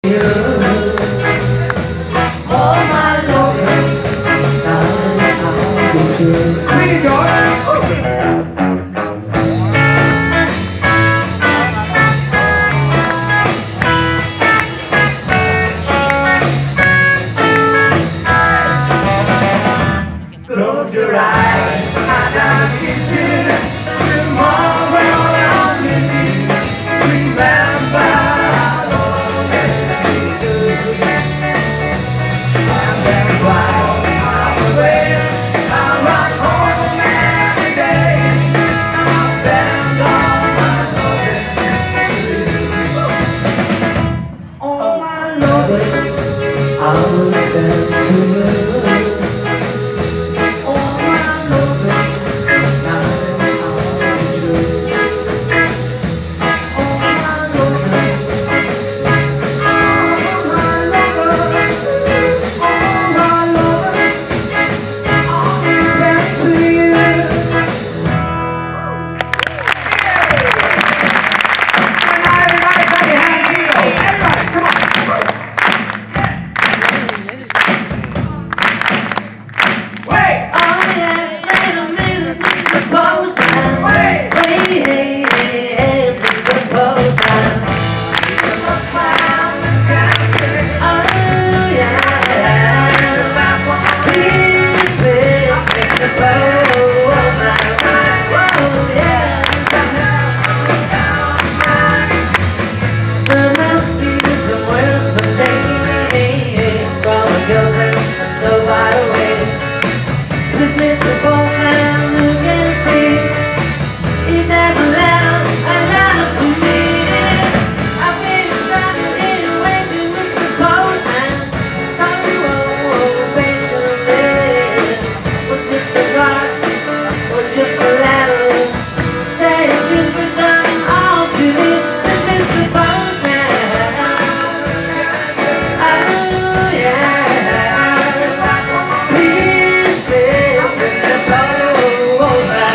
Oh my Lord, I'll be sure. Sweet George. Close your eyes and I'm kissing. Tomorrow I'll miss you. Remember how long it is to you. And then while I'm away, I'll run home every day. I'll send all my loving to you. All my loving I will send to you.